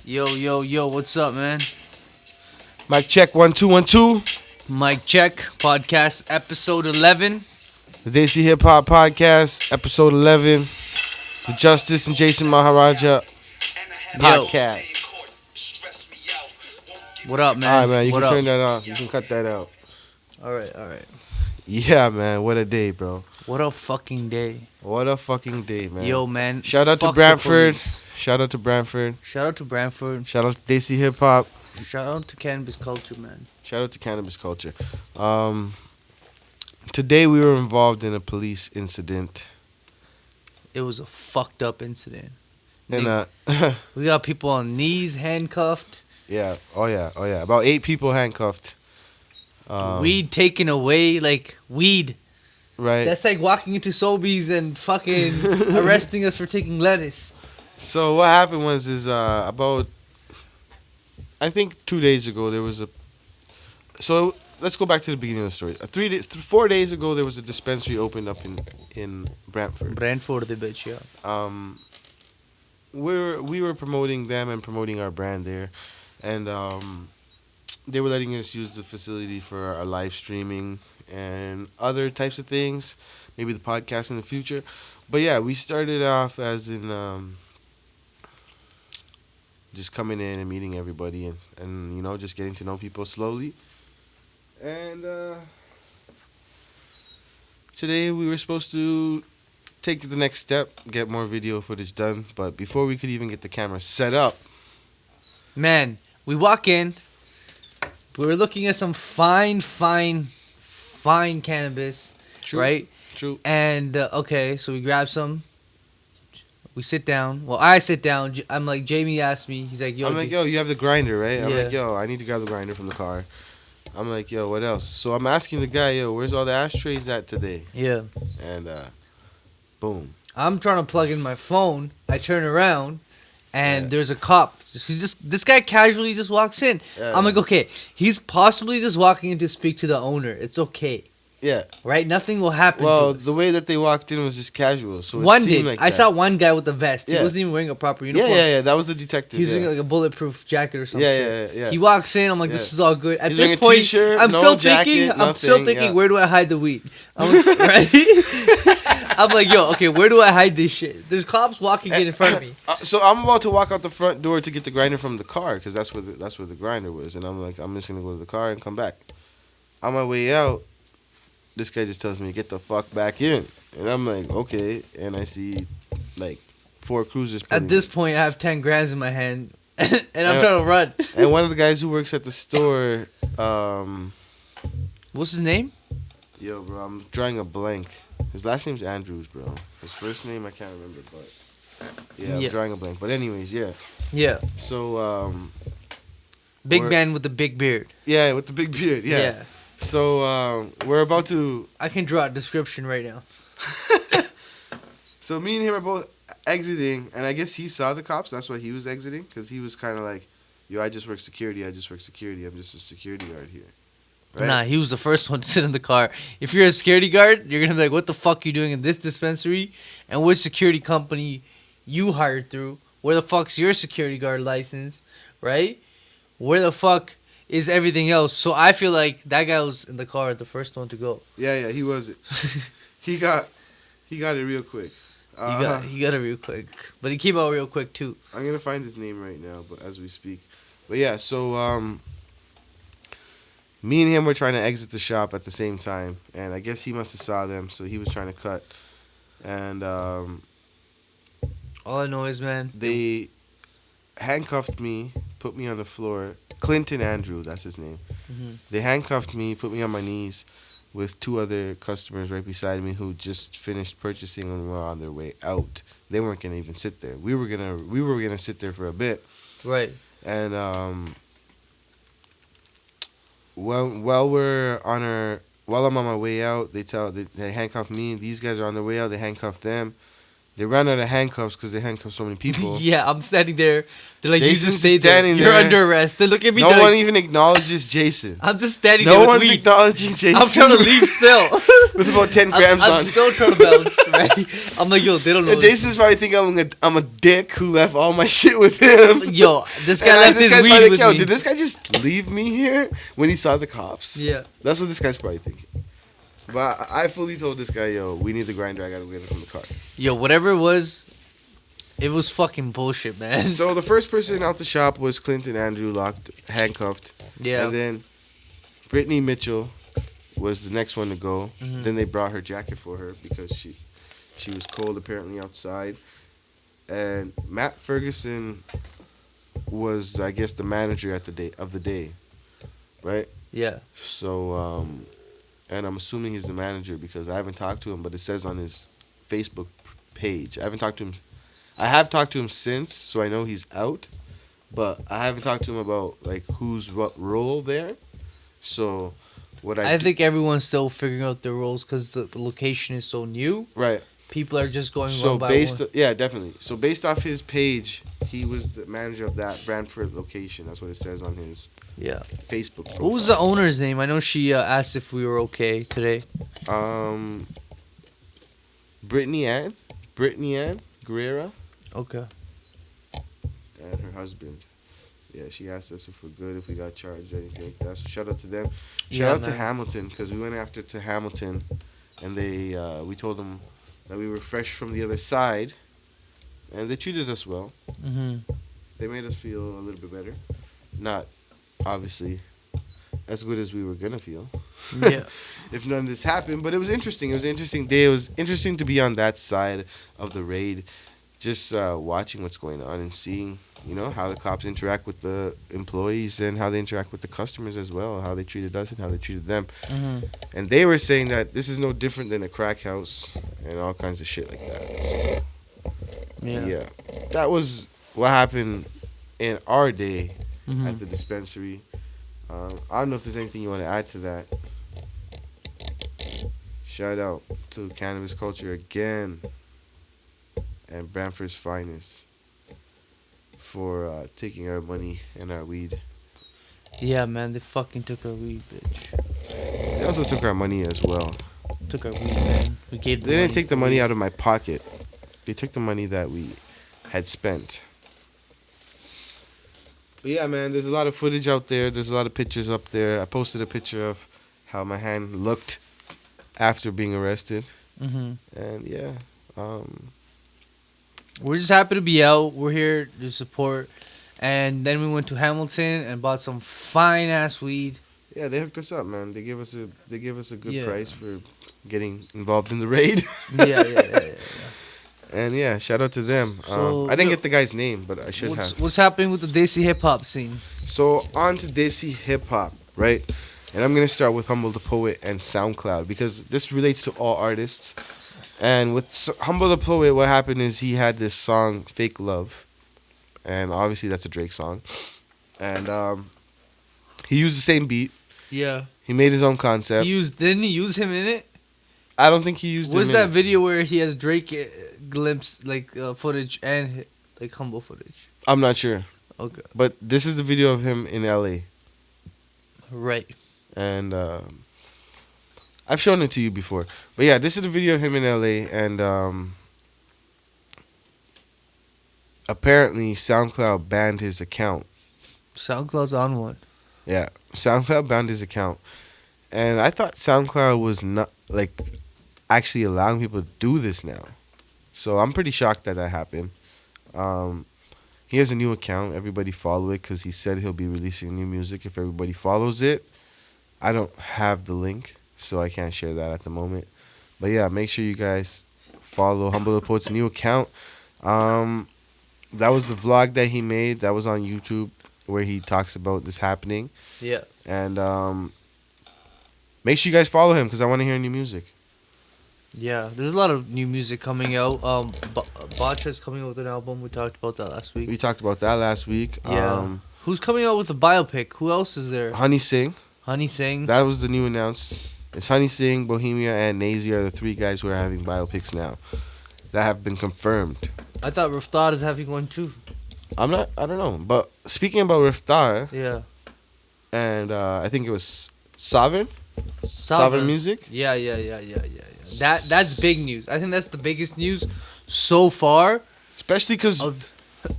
Yo, what's up, man? Mic check 1 2 1 2. Mic check, podcast episode 11. The Desi Hip Hop Podcast, episode 11. The Justice and Jason Maharaja podcast. What up, All man? right, man. You what can up? turn that off. You can cut that out. Alright. Yeah, man. What a day, bro. What a fucking day. What a fucking day, man. Yo, man. Shout out to fuck the Brantford. police. Shout out to Brantford. Shout out to Brantford. Shout out to Desi Hip Hop. Shout out to cannabis culture, man. Shout out to cannabis culture. Today we were involved in a police incident. It was a fucked up incident. And We got people on knees, handcuffed. yeah. Oh yeah. About 8 people handcuffed. Weed taken away, like weed. Right. That's like walking into Sobeys and fucking arresting us for taking lettuce. So what happened was about I think 2 days ago there was a. So let's go back to the beginning of the story. 4 days ago there was a dispensary opened up in Brantford. Brantford, the bitch, yeah. We were promoting them and promoting our brand there, and they were letting us use the facility for our live streaming and other types of things, maybe the podcast in the future. But yeah, we started off as in just coming in and meeting everybody and you know, just getting to know people slowly. And today we were supposed to take the next step, get more video footage done. But before we could even get the camera set up, Man, we walk in. We were looking at some fine cannabis, right? True. And okay, so we grab some. We sit down. Well, I sit down. I'm like, Jamie asked me. He's like, yo. I'm like, yo, you have the grinder, right? I'm Yeah. like, yo, I need to grab the grinder from the car. I'm like, yo, what else? So I'm asking the guy, yo, where's all the ashtrays at today? Yeah. And boom. I'm trying to plug in my phone. I turn around, and Yeah. there's a cop. This guy casually just walks in. Yeah. I'm like, okay, he's possibly just walking in to speak to the owner. It's okay, Yeah. right? Nothing will happen Well, to us. the way that they walked in was just casual. So it One seemed did. like I that. saw one guy with a vest. He Yeah. wasn't even wearing a proper Yeah, uniform. yeah. That was the detective. He was yeah. wearing like a bulletproof jacket or something. Yeah. He walks in. I'm like, this Yeah. is all good. At He's this wearing a point, t-shirt, I'm no still jacket, thinking. I'm nothing, still thinking. yeah. Where do I hide the weed? I'm like, right? I'm like, yo, okay, where do I hide this shit? There's cops walking in front of me. So I'm about to walk out the front door to get the grinder from the car because that's where the grinder was, and I'm like, I'm just gonna go to the car and come back. On my way out, this guy just tells me to get the fuck back in, and I'm like, okay, and I see like 4 cruisers. At this point, I have 10 grams in my hand, and I'm Yeah. trying to run. And one of the guys who works at the store, What's his name? yo, bro, I'm drawing a blank. His last name's Andrews, bro. His first name I can't remember, but yeah, I'm Yeah. drawing a blank. But anyways, yeah. Yeah, So big We're- man with the big beard. yeah, with the big beard, yeah. So we're about to. I can draw a description right now. So me and him are both exiting, and I guess he saw the cops. That's why he was exiting, because he was kind of like, "Yo, I just work security. I'm just a security guard here." Right? Nah, he was the first one to sit in the car. If you're a security guard, you're gonna be like, "What the fuck you doing in this dispensary? And which security company you hired through? Where the fuck's your security guard license? Right? Where the fuck is everything else?" So I feel like that guy was in the car, the first one to go. Yeah, he was it. he got it real quick. He got it real quick, but he came out real quick too. I'm gonna find his name right now, but as we speak. But yeah, so me and him were trying to exit the shop at the same time, and I guess he must have saw them, so he was trying to cut, and All I know is, man, they handcuffed me, put me on the floor. Clinton Andrew, that's his name. Mhm. They handcuffed me, put me on my knees, with 2 other customers right beside me who just finished purchasing and were on their way out. They weren't gonna even sit there. We were gonna sit there for a bit. right? And while I'm on my way out, they handcuff me. These guys are on their way out. They handcuff them. They ran out of handcuffs because they handcuffed so many people. Yeah, I'm standing there. They're like, you Jason's just stay there. standing You're there. under arrest. They look at me. No they're one like, even acknowledges Jason. I'm just standing there No with one's weed. acknowledging Jason. I'm trying to leave still. with about 10 grams I'm on. still trying to bounce, right? I'm like, yo, they don't know. And Jason's probably thinking I'm a dick who left all my shit with him. Yo, this guy And left this his guy's weed probably with like, yo, me. did this guy just leave me here when he saw the cops? Yeah. That's what this guy's probably thinking. But I fully told this guy, yo, we need the grinder. I gotta get it from the car. Yo, whatever it was fucking bullshit, man. So the first person out the shop was Clinton Andrew, handcuffed. Yeah. And then Brittany Mitchell was the next one to go. Mhm. Then they brought her jacket for her because she was cold apparently outside. And Matt Ferguson was, I guess, the manager of the day, right? Yeah. So, and I'm assuming he's the manager because I haven't talked to him, but it says on his Facebook page. I haven't talked to him. I have talked to him since, so I know he's out, but I haven't talked to him about like who's what role there. So, I think everyone's still figuring out their roles because the location is so new. right. People are just going So one by based, one. yeah, definitely. So based off his page, he was the manager of that Brantford location. That's what it says on his Yeah. Facebook profile. What was the owner's name? I know she asked if we were okay today. Brittany Ann Guerrera Okay. and her husband. Yeah, she asked us if we're good, if we got charged or anything like that. So shout out to them. Shout Yeah, out to man. Hamilton because we went after to Hamilton, and they we told them that we were fresh from the other side, and they treated us well. Mm-hmm. They made us feel a little bit better. Not obviously as good as we were gonna feel. Yeah. If none of this happened, but it was interesting. It was an interesting day. It was interesting to be on that side of the raid, just watching what's going on and seeing, how the cops interact with the employees and how they interact with the customers as well, how they treated us and how they treated them. Mm-hmm. And they were saying that this is no different than a crack house and all kinds of shit like that. So, yeah. That was what happened in our day Mm-hmm. at the dispensary. I don't know if there's anything you want to add to that. Shout out to cannabis culture again and Brantford's finest for taking our money and our weed. Yeah, man, they fucking took our weed, bitch. They also took our money as well. Took our weed, man. We gave. They didn't take the money out of my pocket. They took the money that we had spent. But yeah, man, there's a lot of footage out there. There's a lot of pictures up there. I posted a picture of how my hand looked after being arrested. Mm-hmm. And yeah, We're just happy to be out. We're here to support. And then we went to Hamilton and bought some fine ass weed. yeah, they hooked us up, man. They gave us a good Yeah. price for getting involved in the raid. Yeah. And yeah, shout out to them. So, I didn't yo, get the guy's name, but I should have. What's happening with the Desi hip hop scene? So on to Desi hip hop, right? And I'm gonna start with Humble the Poet and SoundCloud because this relates to all artists. And with Humble the Poet, what happened is he had this song "Fake Love," and obviously that's a Drake song. And he used the same beat. Yeah. He made his own concept. Didn't he use him in it? I don't think he used. Was him in that it. video where he has Drake glimpse footage and like Humble footage? I'm not sure, Okay. but this is the video of him in LA, Right. and I've shown it to you before. But yeah, this is the video of him in LA, and apparently SoundCloud banned his account. SoundCloud's on one. Yeah, SoundCloud banned his account, and I thought SoundCloud was not actually allowing people to do this now. So I'm pretty shocked that happened. He has a new account. Everybody follow it because he said he'll be releasing new music if everybody follows it. I don't have the link, so I can't share that at the moment. But yeah, make sure you guys follow Humble the Poet's new account. That was the vlog that he made. That was on YouTube where he talks about this happening. Yeah. And make sure you guys follow him because I want to hear new music. Yeah, there's a lot of new music coming out. Bacha's coming out with an album. We talked about that last week. We talked about that last week. Yeah. Who's coming out with a biopic? Who else is there? Honey Singh. Honey Singh. That was the new announced. It's Honey Singh, Bohemia, and Nazi are the three guys who are having biopics now. that have been confirmed. I thought Raftar is having one too. I don't know. But speaking about Riftar, Yeah. and I think it was Sovereign Sovereign. Music. Yeah. That's big news. I think that's the biggest news so far. Especially because Of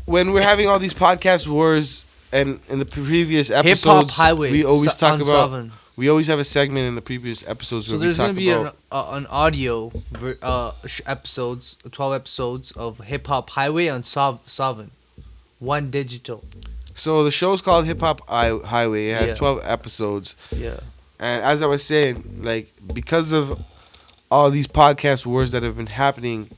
when we're having all these podcast wars, and in the previous Hip Hop episodes, Highway. we always talk on about. Sovereign. We always have a segment in the previous episodes So where we there's talk gonna be about. an audio episodes, 12 episodes of Hip Hop Highway on Sovereign, one digital. So the show's called Hip Hop Highway. It has Yeah. 12 episodes, Yeah. and as I was saying, like because of all these podcast wars that have been happening,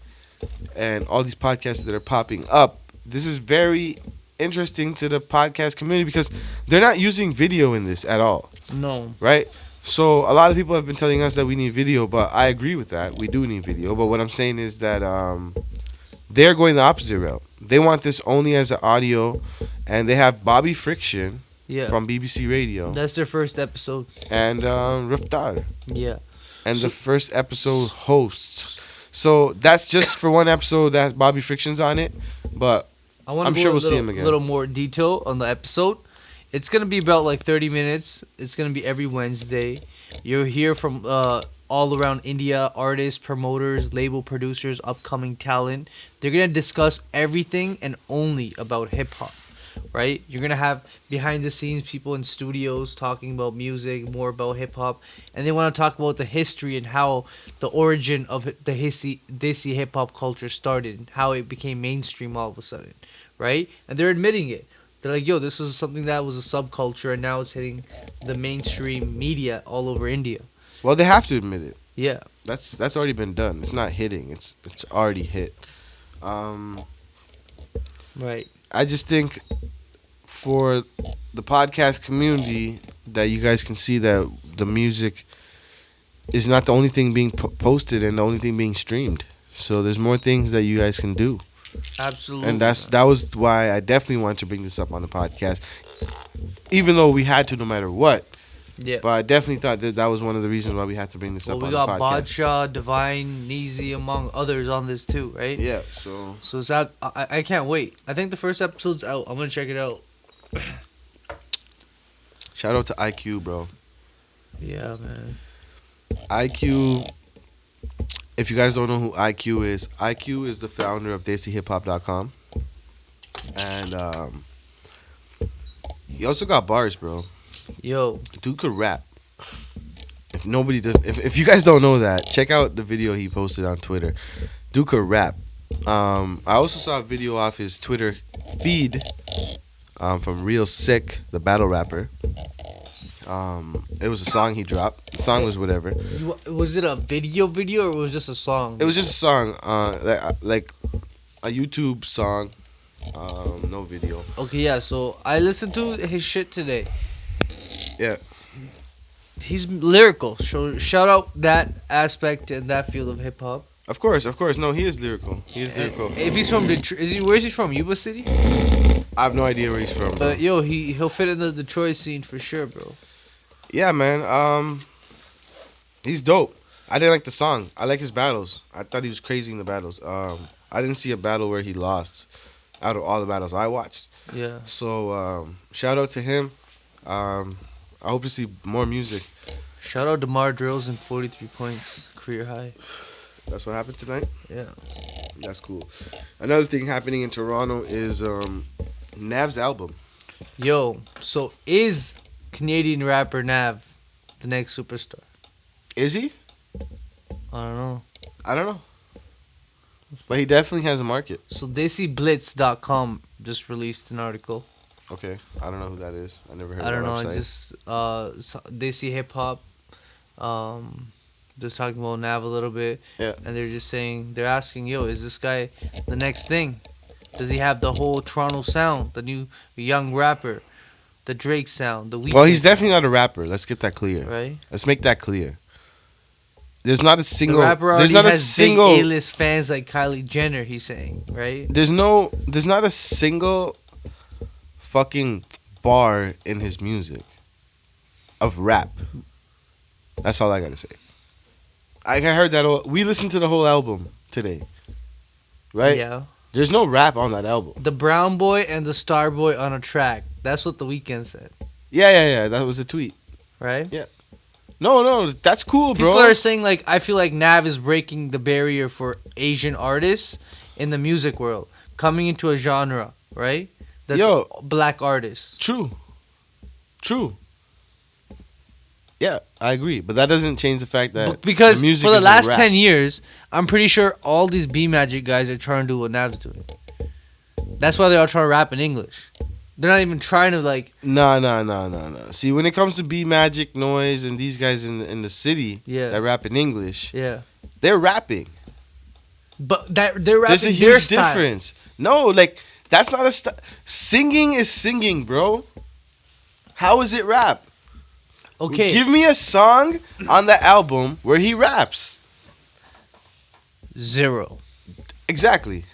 and all these podcasts that are popping up, this is very interesting to the podcast community because they're not using video in this at all, No. right? So a lot of people have been telling us that we need video, but I agree with that. We do need video, but what I'm saying is that they're going the opposite route. They want this only as an audio, and they have Bobby Friction Yeah. from BBC Radio That's their first episode. and Riftar Yeah. and So- the first episode hosts. So that's just for one episode that Bobby Friction's on it, but I want I'm to sure go we'll see little, him again. little more detail on the episode. It's gonna be about like 30 minutes. It's gonna be every Wednesday. You'll hear from all around India, artists, promoters, label producers, upcoming talent. They're gonna discuss everything and only about hip hop, right? You're gonna have behind the scenes people in studios talking about music, more about hip hop, and they want to talk about the history and how the origin of the Desi hip hop culture started, and how it became mainstream all of a sudden, right? And they're admitting it. They're like, yo, this was something that was a subculture, and now it's hitting the mainstream media all over India. well, they have to admit it. Yeah. That's already been done. It's not hitting. It's already hit. Right. I just think for the podcast community that you guys can see that the music is not the only thing being posted and the only thing being streamed. So there's more things that you guys can do. Absolutely. And that was why I definitely wanted to bring this up on the podcast, even though we had to no matter what. Yeah. But I definitely thought that was one of the reasons why we had to bring this Well, up we on got the podcast. Badshaw, Divine, Neezy, among others on this too, right? Yeah, so So it's out. I can't wait. I think the first episode's out. I'm gonna check it out. shout out to IQ, bro. Yeah, man. IQ, if you guys don't know who IQ is the founder of DesiHipHop.com. And he also got bars, bro. Yo, Dude could rap. If nobody does, if you guys don't know that, check out the video he posted on Twitter. Dude could rap. I also saw a video off his Twitter feed from Real Sick, the battle rapper. It was a song he dropped. The song was whatever. was it a video or it was just a song? It was just a song, like a YouTube song, no video. Okay, yeah. So I listened to his shit today. Yeah. He's lyrical. So shout out that aspect and that field of hip hop. Of course. No, he is lyrical. If he's from Detroit, where's he from? Yuba City. I have no idea where he's from. Bro. But yo, he'll fit in the Detroit scene for sure, bro. Yeah, man. He's dope. I didn't like the song. I like his battles. I thought he was crazy in the battles. I didn't see a battle where he lost out of all the battles I watched. Yeah. So shout out to him. I hope to see more music. Shout out DeMar DeRozan, 43 points, career high. That's what happened tonight. Yeah. That's cool. Another thing happening in Toronto is Nav's album. Yo, so is Canadian rapper Nav the next superstar? Is he? I don't know. I don't know. But he definitely has a market. So DesiBlitz.com just released an article. Okay. I don't know who that is. I never heard I of don't that know. website. It's just Desi hip hop. They're talking about Nav a little bit. Yeah. And they're just saying, they're asking, yo, is this guy the next thing? Does he have the whole Toronto sound? The new young rapper? The Drake sound? The Weeknd? Well, he's definitely not a rapper. Let's get that clear. Right? Let's make that clear. There's not a single. The rapper There's already not a has single. big A-list fans like Kylie Jenner, he's saying, right? There's not a single fucking bar in his music of rap. That's all I gotta say. I heard that. We listened to the whole album today. right? Yeah. There's no rap on that album. The Brown Boy and the Star Boy on a track. That's what the Weeknd said, Yeah. That was a tweet. right? Yeah. No, that's cool, bro. People are saying like I feel like Nav is breaking the barrier for Asian artists in the music world, coming into a genre, right? That's Yo. black artists. True. Yeah, I agree, but that doesn't change the fact that Because the music for the isn't last rap. 10 years, I'm pretty sure all these B Magic guys are trying to do what Nav's doing. That's why they're all trying to rap in English. They're not even trying to like. No. See, when it comes to B Magic, Noise, and these guys in the city Yeah. that rap in English, Yeah. they're rapping. But that they're rapping There's a their huge style. difference. No, like that's not a singing is singing, bro. How is it rap? Okay. Give me a song on the album where he raps. 0. Exactly.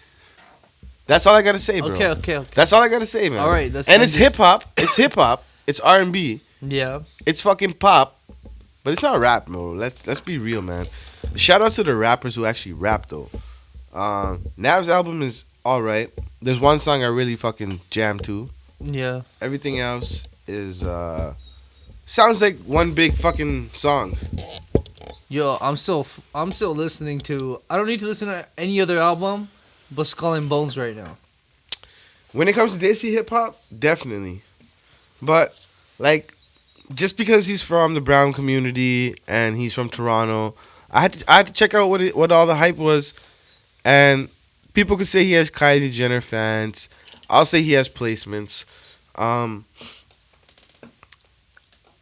That's all I gotta say, bro. Okay. That's all I gotta say, man. All right, let's and end it's this. hip hop. It's hip hop. It's R&B. Yeah. It's fucking pop. But it's not rap, bro. Let's be real, man. Shout out to the rappers who actually rap though. Nav's album is all right. There's one song I really fucking jam to. Yeah. Everything else is sounds like one big fucking song. Yo, I'm still listening to. I don't need to listen to any other album, but Skull and Bones right now. When it comes to Desi hip hop, definitely. But like, just because he's from the brown community and he's from Toronto, I had to check out what all the hype was, and people could say he has Kylie Jenner fans. I'll say he has placements.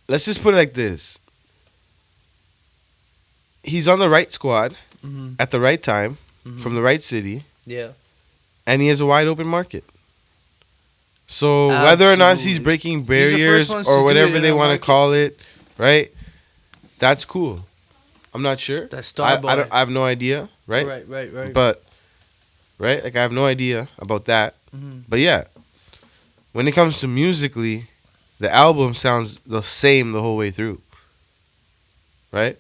Let's just put it like this. He's on the right squad Mm-hmm. at the right time Mhm. from the right city, Yeah. and he has a wide open market. So whether or not he's Absolutely. breaking the first barriers ones to or do it whatever in they our want to market. call it, right? That's cool. I'm not sure. That's Starboy. I have no idea, right? Right. But right, like I have no idea about that. Mhm. But yeah, when it comes to musically, the album sounds the same the whole way through. Right?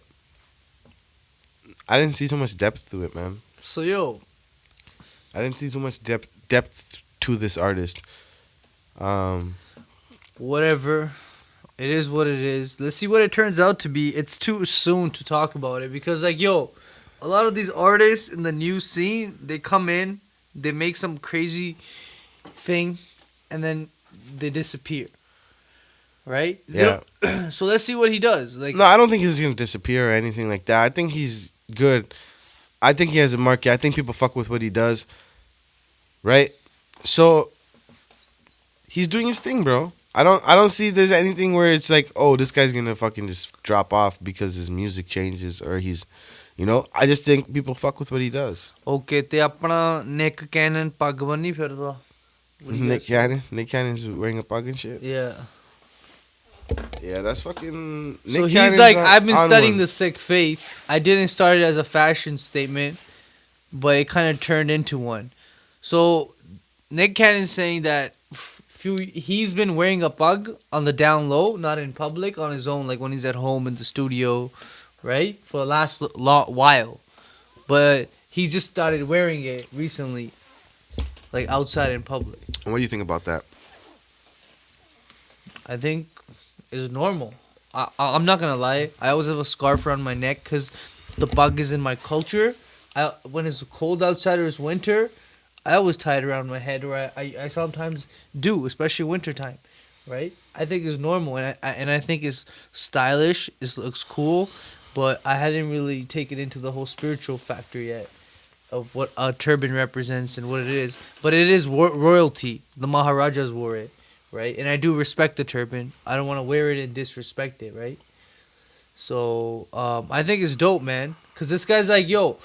I didn't see so much depth to it, man. So yo, I didn't see so much depth to this artist. whatever. It is what it is. Let's see what it turns out to be. It's too soon to talk about it because like yo, a lot of these artists in the new scene, they come in, they make some crazy thing, and then they disappear. Right? Yeah. So let's see what he does. Like No, I don't think he's gonna disappear or anything like that. I think he's good. I think he has a market. I think people fuck with what he does. Right? So he's doing his thing, bro. I don't see there's anything where it's like, oh, this guy's gonna fucking just drop off because his music changes or he's, you know. I just think people fuck with what he does. okay, ਤੇ ਆਪਣਾ Nick Cannon ਪੱਗ ਬੰਨੀ ਫਿਰਦਾ. What do you Nick guys- Cannon. Nick Cannon's wearing a pug and shit. Yeah. Yeah, that's fucking. So Nick he's Cannon's like, on- I've been on studying one. the Sikh faith. I didn't start it as a fashion statement, but it kind of turned into one. So Nick Cannon's saying that he's been wearing a pug on the down low, not in public, on his own, like when he's at home in the studio, right? For the last while. But he's just started wearing it recently, like outside in public. And what do you think about that? I think is normal. I'm not gonna lie. I always have a scarf around my neck because the bug is in my culture. When it's cold outside or it's winter, I always tie it around my head, or I sometimes do, especially wintertime, right? I think it's normal, and I think it's stylish. It looks cool, but I hadn't really taken into the whole spiritual factor yet of what a turban represents and what it is. But it is royalty. The Maharajas wore it. Right, and I do respect the turban. I don't want to wear it and disrespect it, right? So I think it's dope, man. Cause this guy's like, yo,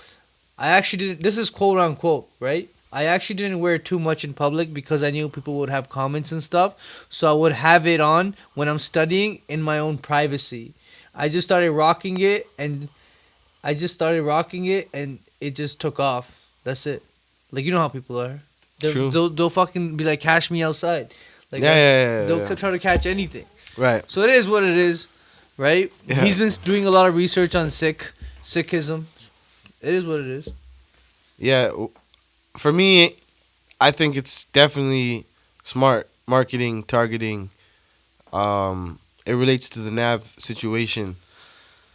I actually didn't. This is quote unquote, right? I actually didn't wear it too much in public because I knew people would have comments and stuff. So I would have it on when I'm studying in my own privacy. I just started rocking it, and it just took off. That's it. Like, you know how people are. True. They'll fucking be like, cash me outside. Like, Yeah. they'll try to catch anything. Right. So it is what it is, right? Yeah. He's been doing a lot of research on Sikhism. It is what it is. Yeah. for me, I think it's definitely smart marketing, targeting. It relates to the Nav situation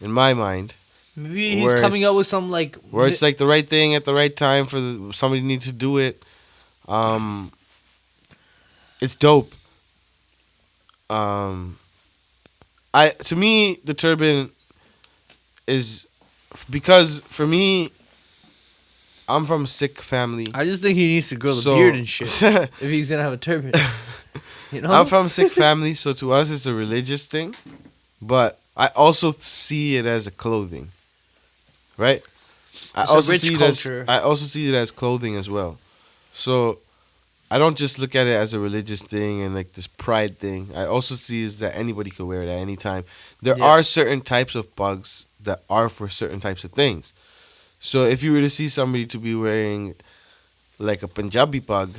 in my mind, Maybe he's where coming out it's, with some like. where it's like the right thing at the right time for somebody needs to do it. Um, it's dope. Um, I to me the turban is because for me I'm from a Sikh family, I just think he needs to grow the so beard and shit if he's gonna have a turban. You know. I'm from a Sikh family, so to us it's a religious thing, but I also see it as a clothing, right? It's a rich culture. I also see it as clothing as well. So I don't just look at it as a religious thing and like this pride thing. I also see is that anybody could wear it at any time. There Yeah. are certain types of bugs that are for certain types of things. So if you were to see somebody to be wearing like a Punjabi pug,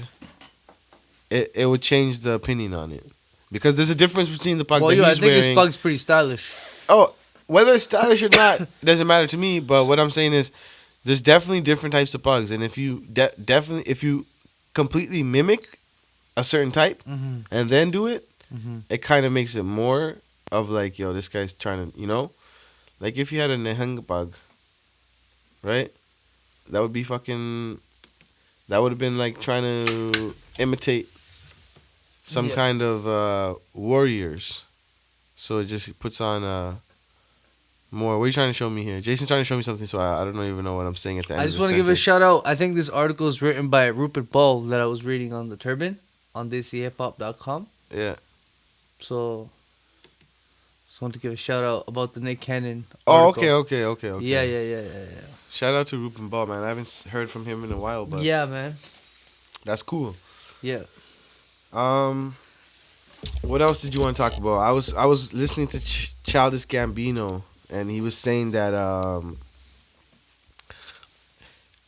it would change the opinion on it. Because there's a difference between the pug Well, that yo, I he's think wearing. his pug's pretty stylish. Oh, whether it's stylish or not doesn't matter to me. But what I'm saying is, there's definitely different types of pugs, and if you definitely if you completely mimic a certain type Mm-hmm. and then do it, Mm-hmm. it kind of makes it more of like, yo, this guy's trying to, like if you had a Nehanga pug, right? That would be fucking. That would have been like trying to imitate some Yeah. kind of warriors. So it just puts on more. What are you trying to show me here? Jason's trying to show me something, so I don't even know what I'm saying at the end. I just want to give a shout out. I think this article is written by Rupert Ball that I was reading on the turban on DesiHipHop.com. Yeah. So, just want to give a shout out about the Nick Cannon. Oh, article. okay. Yeah. Shout out to Rupen Ball, man. I haven't heard from him in a while, but Yeah, man. that's cool. Yeah. What else did you want to talk about? I was listening to Childish Gambino, and he was saying that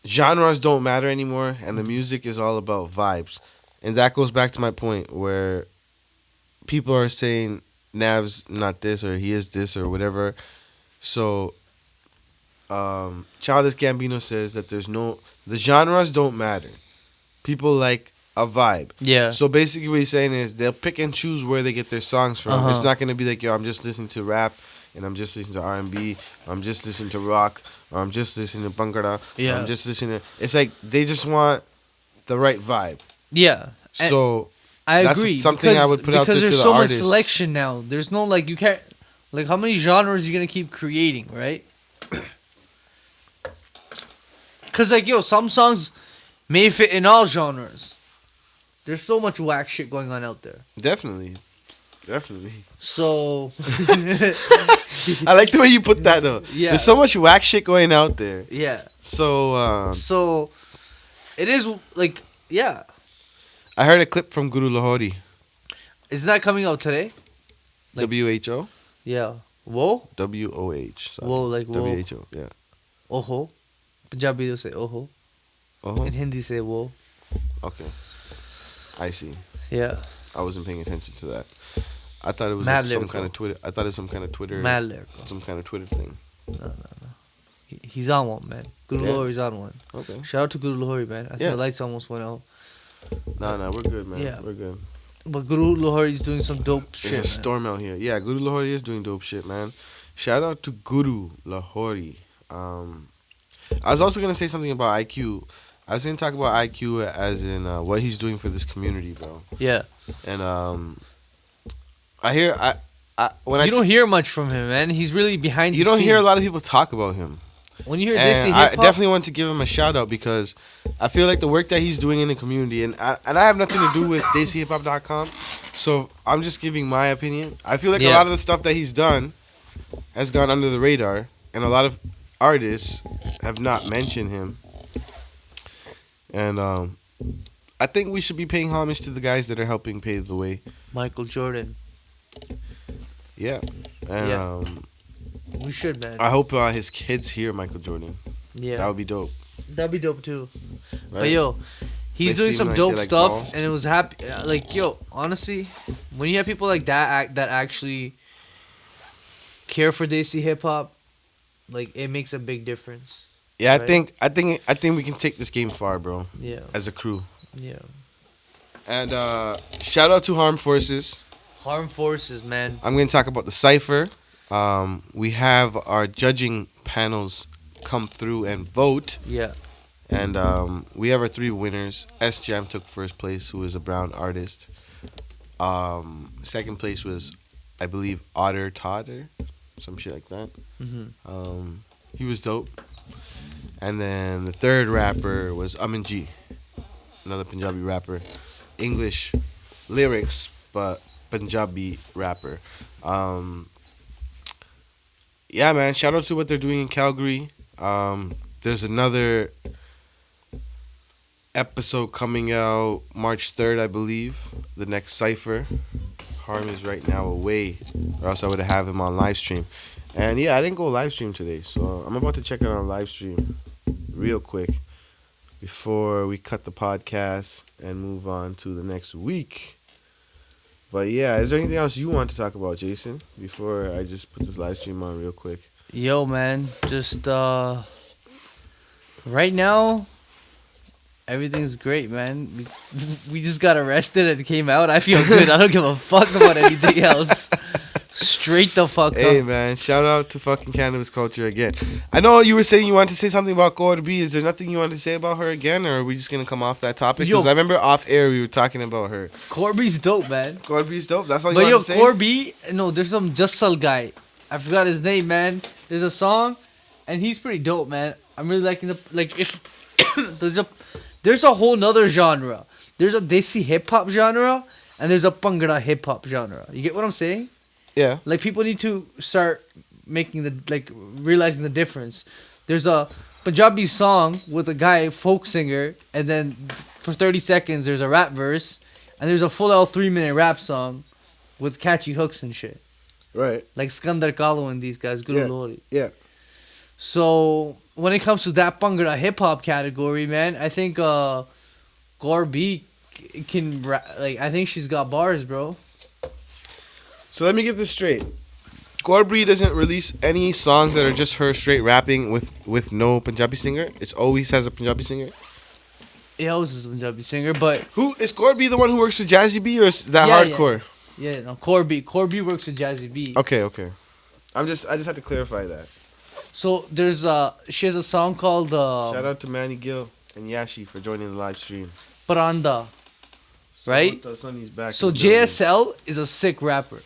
genres don't matter anymore, and the music is all about vibes, and that goes back to my point where people are saying Nav's not this or he is this or whatever. So, Childish Gambino says that the genres don't matter. People like a vibe. Yeah. So basically, what he's saying is they'll pick and choose where they get their songs from. Uh-huh. It's not gonna be like, yo, I'm just listening to rap, and I'm just listening to R&B, or I'm just listening to rock, or I'm just listening to bangara, or Yeah. I'm just listening to. It's like they just want the right vibe. Yeah. And So I that's agree. something I would put out there because to there's the so artists. much selection now. There's no like you can't like how many genres you gonna keep creating, right? Cause like yo, some songs may fit in all genres. There's so much whack shit going on out there. Definitely. So I like the way you put that though. Yeah. There's so much whack shit going out there. yeah. So So it is like yeah. I heard a clip from Guru Lahori. Isn't that coming out today? Like- WHO? Yeah. Whoa? WOH. Sorry. Whoa, like whoa. WHO, yeah. Oho. Punjabi they'll say oho. Oh, In Hindi say whoa. okay. I see. Yeah. I wasn't paying attention to that. I thought it was Mad like some lyrical. kind of Twitter. I thought it was some kind of Twitter. Mad lyrical. Some kind of Twitter thing. No. He's on one, man. Guru Yeah. Lahori's on one. Okay. Shout out to Guru Lahori, man. I think Yeah. the lights almost went out. Nah, we're good, man. Yeah. We're good. But Guru Lahori's doing some dope shit. There's a Man. storm out here. Yeah, Guru Lahori is doing dope shit, man. Shout out to Guru Lahori. I was also gonna say something about IQ. I was gonna talk about IQ as in what he's doing for this community, bro. Yeah. And I hear when You don't hear much from him, man. He's really behind you the don't scenes. hear a lot of people talk about him. When you hear And Desi I hip hop, definitely want to give him a shout out because I feel like the work that he's doing in the community, and I have nothing to do with DesiHipHop.com, so I'm just giving my opinion. I feel like a Yeah. lot of the stuff that he's done has gone under the radar, and a lot of artists have not mentioned him. And I think we should be paying homage to the guys that are helping pave the way. Michael Jordan. Yeah. And Yeah. We should, man. I hope his kids hear Michael Jordan. Yeah. That would be dope. That'd be dope too. Right? But yo, he's They doing seem some like dope they like stuff, ball. and it was happy. Like yo, honestly, when you have people like that that actually care for Desi hip hop, like it makes a big difference. Yeah, Right. I think we can take this game far, bro. Yeah. As a crew. Yeah. And shout out to Harm Forces. Armed forces, man. I'm going to talk about the cipher. We have our judging panels come through and vote. Yeah. And we have our 3 winners. S Jam took first place, who is a brown artist. Second place was, I believe, Otter Totter, some shit like that. He was dope. And then the third rapper was Amin G, another Punjabi rapper. English lyrics, but Punjabi rapper. Yeah, man. Shout out to what they're doing in Calgary. There's another episode coming out March 3rd, I believe. The next cipher. Harm is right now away, or else I would have him on live stream. And yeah, I didn't go live stream today, so I'm about to check it on live stream real quick before we cut the podcast and move on to the next week. But yeah, is there anything else you want to talk about, Jason, before I just put this live stream on real quick? Yo, man. Just right now, everything's great, man. We just got arrested and came out. I feel good. I don't give a fuck about anything else. Straight the fuck Hey up. man, shout out to fucking cannabis culture again. I know you were saying you wanted to say something about Corby. Is there nothing you wanted to say about her again, or are we just gonna come off that topic? Because Yo. I remember off air we were talking about her. Corby's dope, man. Corby's dope. That's all you But want yo, to say. Corby, no, there's some Justal guy. I forgot his name, man. There's a song, and he's pretty dope, man. I'm really liking the if there's a whole nother genre. There's a Desi hip hop genre, and there's a Bhangra hip hop genre. You get what I'm saying? Yeah. Like people need to start making realizing the difference. There's a Punjabi song with a guy folk singer, and then for 30 seconds there's a rap verse, and there's a full out 3-minute rap song with catchy hooks and shit. Right. Like Skandar Kalu and these guys, Guru Yeah. Lori. Yeah. So when it comes to that Bhangra hip hop category, man, I think Corby can I think she's got bars, bro. So let me get this straight. Corby doesn't release any songs that are just her straight rapping with no Punjabi singer. It's always has a Punjabi singer. He always is a Punjabi singer, but Who is Corby the one who works with Jazzy B, or is that Yeah, hardcore? yeah, no, Corby works with Jazzy B. Okay. I just have to clarify that. So there's she has a song called Shout out to Manny Gill and Yashi for joining the live stream. Paranda, right? Sonny's back So in the building. JSL is a sick rapper.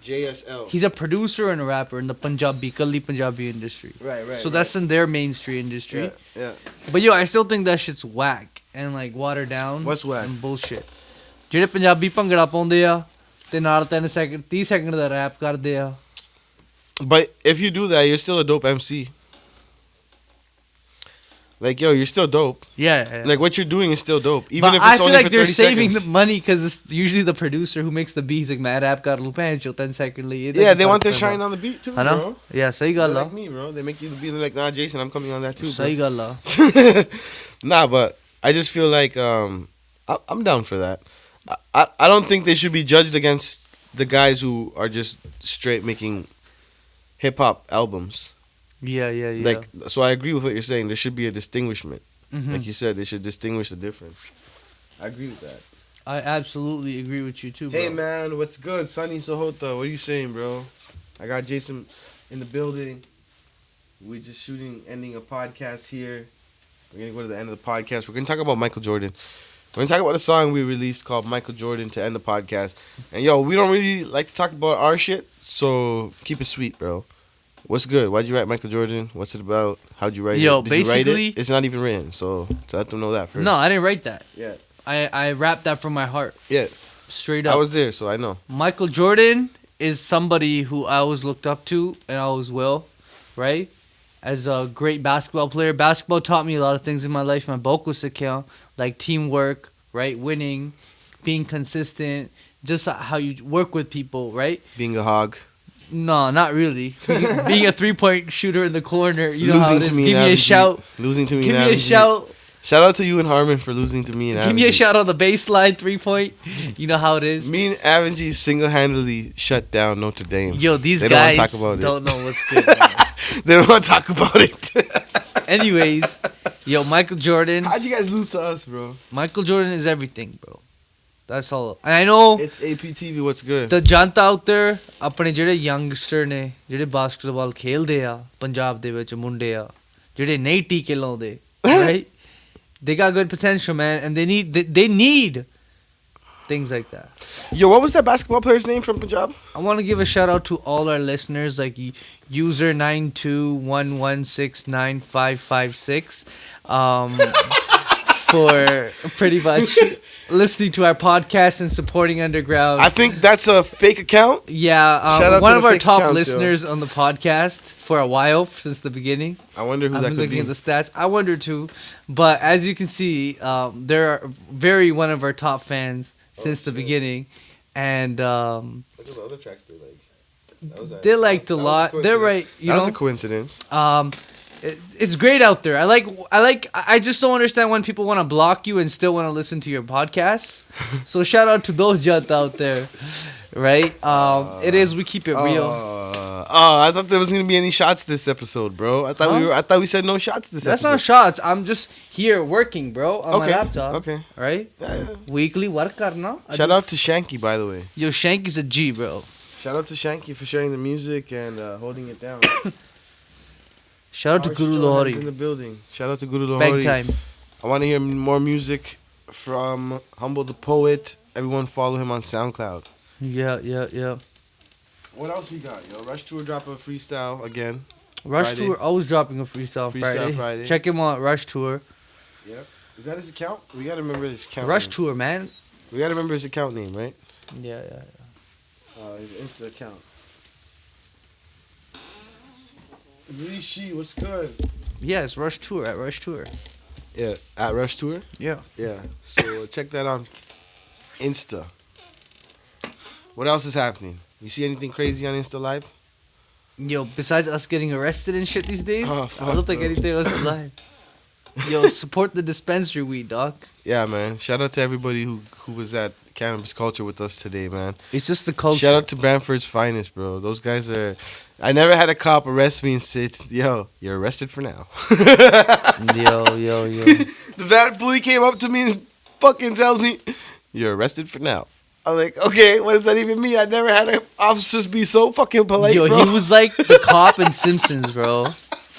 JSL. He's a producer and a rapper in the Kali Punjabi industry. Right. So that's in their mainstream industry. Yeah. But yo, I still think that shit's whack and like watered down. What's whack? And bullshit. ਜਿਹੜੇ ਪੰਜਾਬੀ ਭੰਗੜਾ ਪਾਉਂਦੇ ਆ ਤੇ ਨਾਲ 3 second 30 second ਦਾ rap ਕਰਦੇ ਆ. But if you do that, you're still a dope MC. Like, yo, you're still dope. Yeah. Like, what you're doing is still dope. Even But if it's I feel only like for they're 30 saving seconds. the money because it's usually the producer who makes the beats. Like, my rap got lupancho 10 second lead. Yeah, they want their shine on the beat, too, I know. bro. Yeah, सही They're गल like me, bro. They make you be like, nah, Jason, I'm coming on that, too, bro. सही गल Nah, but I just feel like I'm down for that. I don't think they should be judged against the guys who are just straight making hip hop albums. Yeah. Like, so I agree with what you're saying. There should be a distinguishment. Mhm. Like you said, they should distinguish the difference. I agree with that. I absolutely agree with you too, bro. Hey man, what's good, Sunny Sohota? What are you saying, bro? I got Jason in the building. We're just ending a podcast here. We're gonna go to the end of the podcast. We're gonna talk about Michael Jordan. We're gonna talk about a song we released called Michael Jordan to end the podcast. And yo, we don't really like to talk about our shit, so keep it sweet, bro. What's good? Why'd you write Michael Jordan? What's it about? How'd you write Yo, it? Did you write basically- it? It's not even written, so to let them know that first. No, I didn't write that. Yeah. I rapped that from my heart. Yeah. Straight up. I was there, so I know. Michael Jordan is somebody who I always looked up to and I always will, right? As a great basketball player. Basketball taught me a lot of things in my life. My beaucoup account, like teamwork, right? Winning, being consistent, just how you work with people, right? Being a hog. No, not really. Being a 3-point shooter in the corner, you know how Losing it is. to me Give and me a Avenue. shout. Losing to me Give and me a Avenue. shout. Shout out to you and Harmon for losing to me and Give me a Avenue. shout on the baseline 3-point. You know how it is. Me and Avenue single-handedly shut down Notre Dame. Yo, these They don't wanna guys talk about it. don't know what's good. Man. They don't want to talk about it. Anyways, yo, Michael Jordan. How'd you guys lose to us, bro? Michael Jordan is everything, bro. That's all. And I know It's APTV. What's good? the janta out there, ਆਪਣੇ ਜਿਹੜੇ youngster ਨੇ ਜਿਹੜੇ basketball ਖੇਲਦੇ ਆ ਪੰਜਾਬ ਦੇ ਵਿੱਚ ਮੁੰਡੇ ਆ ਜਿਹੜੇ ਨਹੀਂ ਟੀਕੇ ਲਾਉਂਦੇ, right? They got good potential, man, and they need things like that. Yo, what was that basketball player's name from Punjab? I want to give a shout out to all our listeners, like user 921169556, for pretty much listening to our podcast and supporting Underground. I think that's a fake account. Yeah, Shout out one to of the our fake top accounts, listeners on the podcast for a while, since the beginning. I wonder who I've that been could looking be. at the stats. I wonder too, but as you can see, they're one of our top fans since the beginning, and Look at the other tracks they like. they liked a lot. They're right, you That was know. a coincidence. It's great out there. I just don't understand when people want to block you and still want to listen to your podcasts. So shout out to those jut out there, right? It is, we keep it real. I thought there was gonna be any shots this episode, bro. I thought we said no shots this That's episode. not shots. I'm just here working, bro, on my laptop. Okay. Right? Yeah. Weekly work karna. Shout out to Shanky, by the way. Yo, Shanky's a G, bro. Shout out to Shanky for sharing the music and holding it down. Shout out to Harsh Guru Johan's in Lahori. the building. Shout out to Guru Lahori. Big time. I want to hear more music from Humble the Poet. Everyone follow him on SoundCloud. Yeah. What else we got, yo? Rush Tour drop a freestyle again. Rush Friday. Tour always dropping a freestyle Friday. Check him out, Rush Tour. Yep. Is that his account? We gotta remember his account. Rush name. Tour, man. We gotta remember his account name, right? Yeah. His Insta account. Rishi, what's good? Yeah, it's Rush Tour at Rush Tour. Yeah, at Rush Tour. Yeah. Yeah. So check that on Insta. What else is happening? You see anything crazy on Insta Live? Yo, besides us getting arrested and shit these days, Oh, I fuck, don't think bro. anything else is live. Yo, support the dispensary weed, dog. Yeah, man. Shout out to everybody who was at Cannabis Culture with us today, man. It's just the culture. Shout out to Brantford's finest, bro. Those guys are. I never had a cop arrest me and say, "Yo, you're arrested for now." Yo. The bad bully came up to me and fucking tells me, "You're arrested for now." I'm like, okay, what does that even mean? I never had an officers be so fucking polite, Yo, bro. he was like the cop in Simpsons, bro.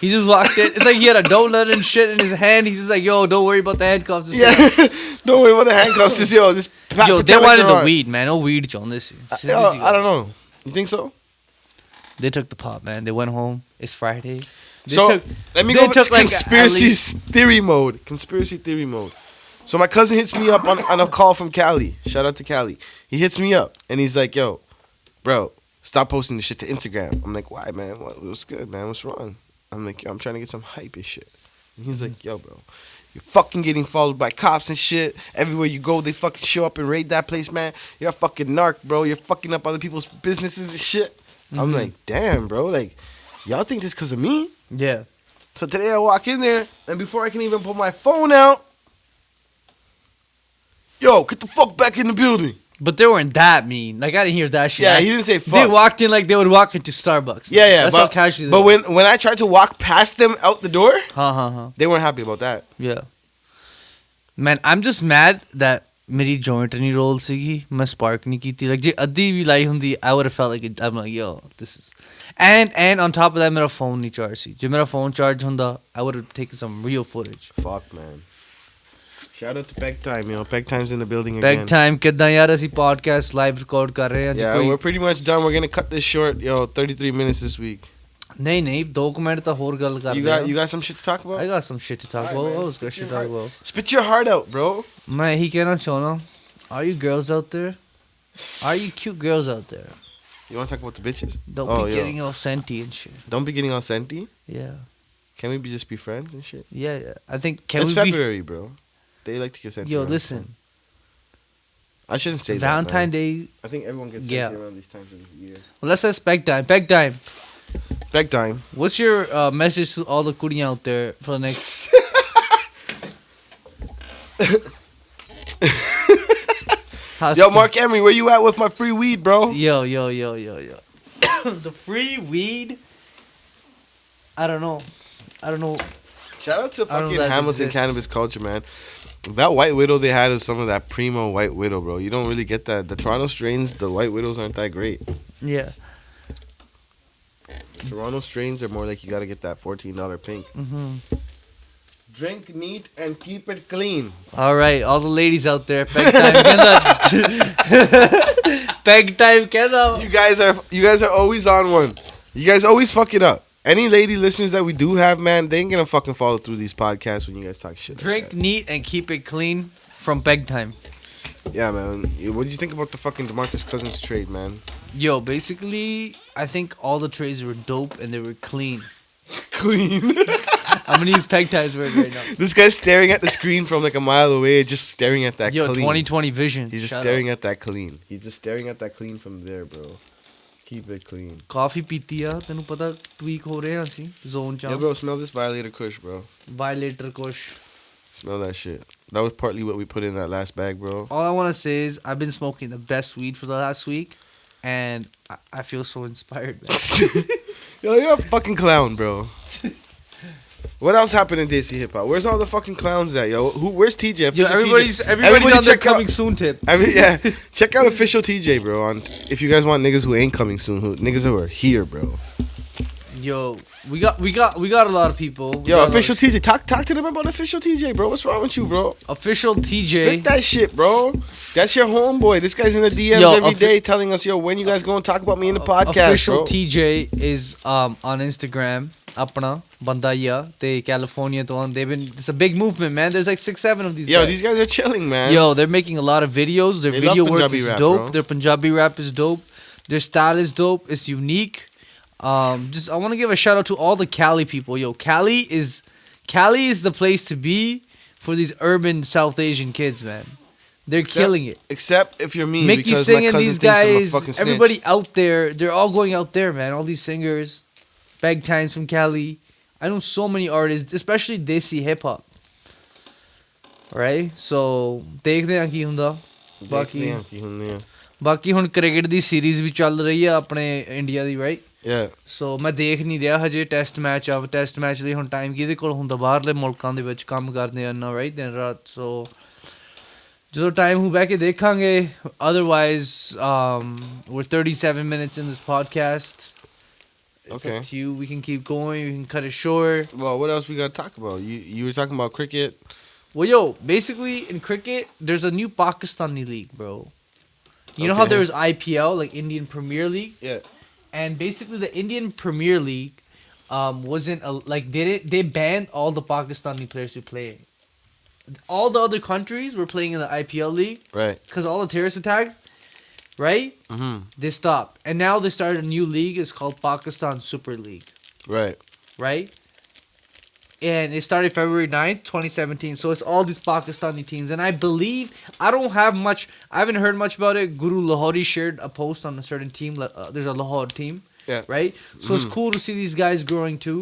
He just walked in. It's like he had a donut and shit in his hand. He's just like, yo, don't worry about the handcuffs. Yeah, don't worry about the handcuffs. Just Yo, they pretend wanted you're the on. weed, man. No weed on this. Yo, I don't know. You think so? They took the pot, man. They went home. It's Friday. Let me go to conspiracy theory mode. Conspiracy theory mode. So my cousin hits me up on a call from Cali. Shout out to Cali. He hits me up and he's like, "Yo, bro, stop posting this shit to Instagram." I'm like, "Why, man? What's good, man? What's wrong?" I'm like, "Yo, I'm trying to get some hype and shit." And he's like, "Yo, bro, you're fucking getting followed by cops and shit. Everywhere you go, they fucking show up and raid that place, man. You're a fucking narc, bro. You're fucking up other people's businesses and shit." I'm like, "Damn, bro. Like, y'all think this because of me?" Yeah. So today I walk in there, and before I can even pull my phone out, "Yo, get the fuck back in the building." But they weren't that mean. Like, I didn't hear that shit. Yeah, he didn't say fuck. They walked in like they would walk into Starbucks. Man. Yeah, That's but, how casually but they were. when I tried to walk past them out the door, They weren't happy about that. Yeah. Man, I'm just mad that मेरी joint नहीं roll सीगी मैं spark नहीं की थी. Like, जे अद्धी भी लाई हुंदी, I would have felt like it. I'm like, yo, this is. And on top of that, मेरा phone नहीं charge सी. जे मेरा phone charge हुंदा, I would have taken some real footage. Fuck, man. Shout out to Peg Time, yo. Peg Time's in the building Big again. time कितना यार ਅਸੀਂ podcast live record कर रहे हैं. Yeah, we're pretty much done. We're gonna cut this short, yo. 33 minutes this week. नहीं 2 minute तो और गल कर You got some shit to talk about? I got some shit to talk about. man, I was good shit to talk about. Spit your heart out, bro. मैं ही कहना चाहना, are you girls out there? Are you cute girls out there? You want to talk about the bitches? Don't Oh, be yo. getting all senti and shit. Don't be getting all senti. Yeah. Can we just be friends and shit? Yeah. I think can It's we February, bro. They like to get senti. be? Yo, around this listen. time. I shouldn't say Valentine's that. Day. I think everyone gets Yeah. senti around these times of the year. Well, let's say spec time. Peg time. Peg Time. What's your message to all the kudis out there for the next? Yo, Mark Emery, where you at with my free weed, bro? Yo. The free weed. I don't know. Shout out to I don't know fucking if that Hamilton exists. cannabis culture, man. That White Widow they had is some of that primo White Widow, bro. You don't really get that. The Toronto strains, the White Widows aren't that great. Yeah. Toronto strains are more like you gotta get that $14 pink. Mm-hmm. Drink neat and keep it clean. All right, all the ladies out there, peg time, peg time, kenda. You guys are always on one. You guys always fuck it up. Any lady listeners that we do have, man, they ain't gonna fucking follow through these podcasts when you guys talk shit. Drink like that. neat and keep it clean from peg time. Yeah, man. What did you think about the fucking DeMarcus Cousins trade, man? Yo, basically, I think all the trades were dope and they were clean. Clean. I'm gonna use peg time's word right now. This guy's staring at the screen from like a mile away, just staring at that Yo, clean. 2020 vision. He's just Shut staring up. at that clean. He's just staring at that clean from there, bro. Keep it clean. Coffee ਪੀਤੀ ਆ ਤੈਨੂੰ ਪਤਾ tweak ਹੋ ਰਹੇ ਆ ਅਸੀਂ zone Yeah, ਚ bro, smell this Violator Kush, bro. violator kush. Smell that shit. That was partly what we put in that last bag, bro. All I want to say is I've been smoking the best weed for the last week and I feel so inspired, man. Yo, you're a fucking clown, bro. What else happened in Desi hip hop? Where's all the fucking clowns at, yo? Where's TJ? Yo, Official everybody's TJ. Everybody on their check out- coming soon tip. yeah, check out official TJ, bro. On if you guys want niggas who ain't coming soon, niggas who are here, bro. Yo, we got a lot of people. We Yo, got a lot official of TJ, talk to them about official TJ, bro. What's wrong with you, bro? official TJ. Spit that shit, bro. That's your homeboy. This guy's in the DMs Yo, every day telling us, yo, when you guys gonna talk about me in the podcast, official bro? TJ is on Instagram. Apna Bandaya, they California. It's a big movement, man. There's like 6-7 of these. Yo, guys. these guys are chilling, man. Yo, they're making a lot of videos. Their They video love work Punjabi is rap, dope. bro. Their Punjabi rap is dope. Their style is dope. It's unique. Just I want to give a shout out to all the Cali people. Yo, Cali is the place to be for these urban South Asian kids, man. They're killing it. Except if you're me, Mickey because singing, my cousin these thinks I'm a guys, fucking snitch. everybody out there, they're all going out there, man. All these singers, Bag Times from Cali. I know so many artists, especially Desi hip hop. Right? So, ਦੇਖਦੇ ਹਾਂ ਕੀ ਹੁੰਦਾ ਬਾਕੀ ਹੁਣ cricket ਦੀ series ਵੀ ਚੱਲ ਰਹੀ ਆ ਆਪਣੇ India ਦੀ right Yeah. ਸੋ ਮੈਂ ਦੇਖ ਨਹੀਂ ਰਿਹਾ ਹਜੇ ਟੈਸਟ ਮੈਚ ਲਈ ਹੁਣ ਟਾਈਮ ਕਿਹਦੇ ਕੋਲ ਹੁੰਦਾ ਬਾਹਰਲੇ ਮੁਲਕਾਂ ਦੇ ਵਿੱਚ ਕੰਮ ਕਰਦੇ ਆ ਨਾ ਰਾਈਟ ਦਿਨ ਰਾਤ ਸੋ ਜਦੋਂ ਟਾਈਮ ਹੋ ਬਹਿ ਕੇ ਦੇਖਾਂਗੇ otherwise we're 37 minutes in this podcast. It's Okay. up to you. We can keep going. We can cut it short. Well, what else we gotta talk about? You were talking about cricket. Well, yo, basically in cricket, there's a new Pakistani league, bro. You know how Okay. there's IPL, like Indian Premier League? Yeah. And basically the Indian Premier League wasn't like they banned all the Pakistani players who play. All the other countries were playing in the IPL league Right. because all the terrorist attacks, right? Mm-hmm. They stopped. And now they started a new league. It's called Pakistan Super League, Right. right? And it started February 9th, 2017. So it's all these Pakistani teams. And I believe, I haven't heard much about it. Guru Lahori shared a post on a certain team. There's a Lahore team, Yeah. right? So it's cool to see these guys growing too.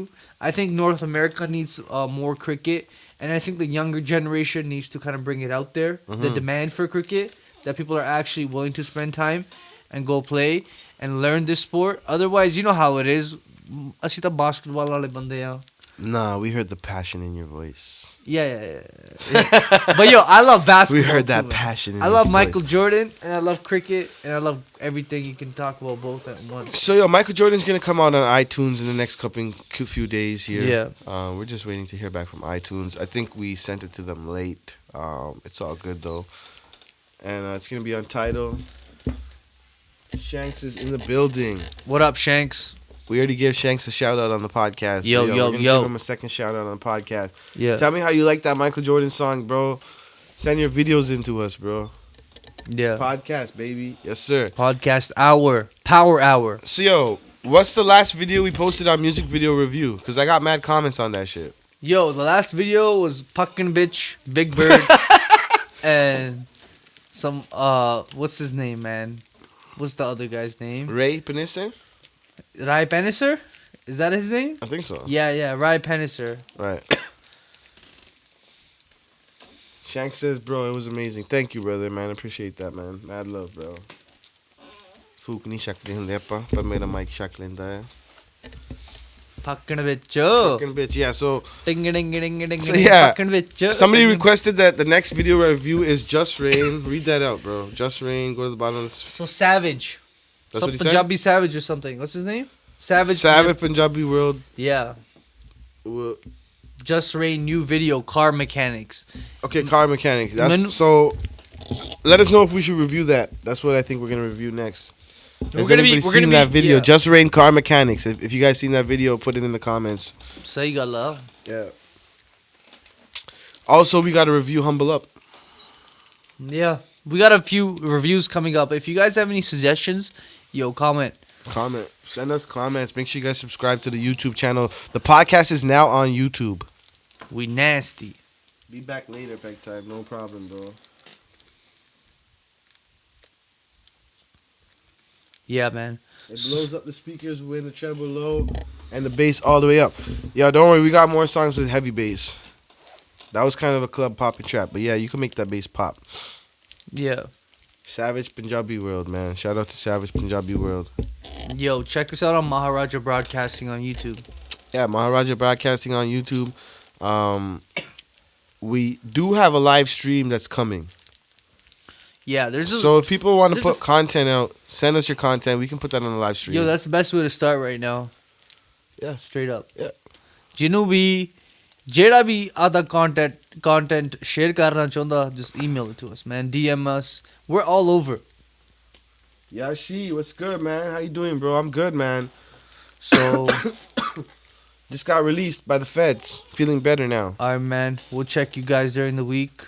I think North America needs more cricket. And I think the younger generation needs to kind of bring it out there. The demand for cricket, that people are actually willing to spend time and go play and learn this sport. Otherwise, you know how it is. Asita basketball wale bande ha. Nah, we heard the passion in your voice. Yeah. But yo, I love basketball. We heard that too, man. passion in I love his Michael voice. Jordan and I love cricket and I love everything. You can talk about both at once. So yo, Michael Jordan's gonna come out on iTunes in the next few days here. Yeah. We're just waiting to hear back from iTunes. I think we sent it to them late. It's all good though, and it's gonna be on Tidal. Shanks is in the building. What up, Shanks? We already gave Shanks a shout out on the podcast. Yo, but yo, we're gonna yo. give him a second shout out on the podcast. Yeah. Tell me how you like that Michael Jordan song, bro. Send your videos in to us, bro. Yeah. Podcast, baby. Yes, sir. Podcast hour. Power hour. So, yo, what's the last video we posted on Music Video Review? Because I got mad comments on that shit. Yo, the last video was Puckin' Bitch, Big Bird, and some, what's his name, man? What's the other guy's name? Ray Panisser? Rai Penisser? Is that his name? I think so. Yeah, Rai Penisser. Right. Shank says, bro, it was amazing. Thank you, brother, man. Appreciate that, man. Mad love, bro. Fook ni shakli hunde pa, par mera mic shak lenda hai. Fucking bitch. Fucking bitch. Yeah. So Ding ding ding ding ding. So, yeah. Fucking bitch. somebody requested that the next video review is Just Rain. Read that out, bro. Just Rain. Go to the bottom. So Savage. That's Some what he said. Punjabi Savage or something. What's his name? Savage. Punjabi World. Yeah. Well, Just Rain new video car mechanics. okay, car mechanic. That's Men- so. Let us know if we should review that. That's what I think we're gonna review next. Has anybody seen that video? yeah. Just Rain car mechanics. If you guys seen that video, put it in the comments. Say gala. Yeah. Also, we got to review Humble Up. Yeah. We got a few reviews coming up. If you guys have any suggestions, yo, comment. Comment. Send us comments. Make sure you guys subscribe to the YouTube channel. The podcast is now on YouTube. We nasty. Be back later, Peg Time. No problem, bro. Yeah, man. It blows up the speakers when the treble low and the bass all the way up. Yo, don't worry. We got more songs with heavy bass. That was kind of a club popping trap. But yeah, you can make that bass pop. Yeah. Savage Punjabi World, man. Shout out to Savage Punjabi World. Yo, check us out on Maharaja Broadcasting on YouTube. Yeah, Maharaja Broadcasting on YouTube. We do have a live stream that's coming. Yeah, there's a, So if people want to there's put content out, send us your content. We can put that on the live stream. yo, that's the best way to start right now. Yeah. Straight up. Yeah. ਜਿਹਨੂੰ ਵੀ ਜਿਹੜਾ ਵੀ ਆਦਾ content share ਕਰਨਾ ਚਾਹੁੰਦਾ, just email it to us, man. DM us. We're all over. Yashi, what's good, man? How you doing, bro? I'm good, man. So, Just got released by the feds. Feeling better now. alright, man. We'll check you guys during the week.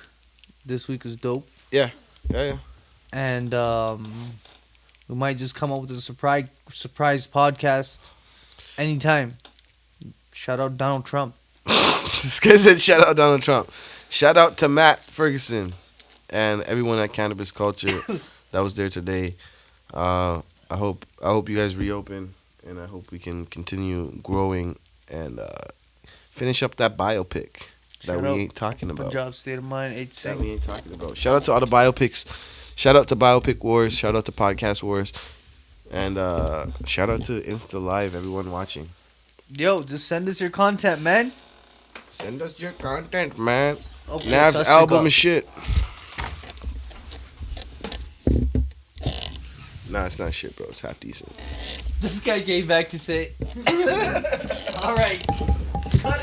This week is dope. Yeah, yeah. And we might just come up with a surprise podcast anytime. Shout out Donald Trump. This guy said shout out Donald Trump. Shout out to Matt Ferguson and everyone at Cannabis Culture that was there today. I hope you guys reopen, and I hope we can continue growing and finish up that biopic that Shout we out ain't talking about. Punjab State of Mind, That 87. we ain't talking about. Shout out to all the biopics. Shout out to Biopic Wars. Shout out to Podcast Wars. And shout out to Insta Live, everyone watching. Yo, just send us your content, man. Send us your content, man. Okay, Nav's album and shit. Nah, it's not shit, bro. It's half decent. This guy came back to say, all right.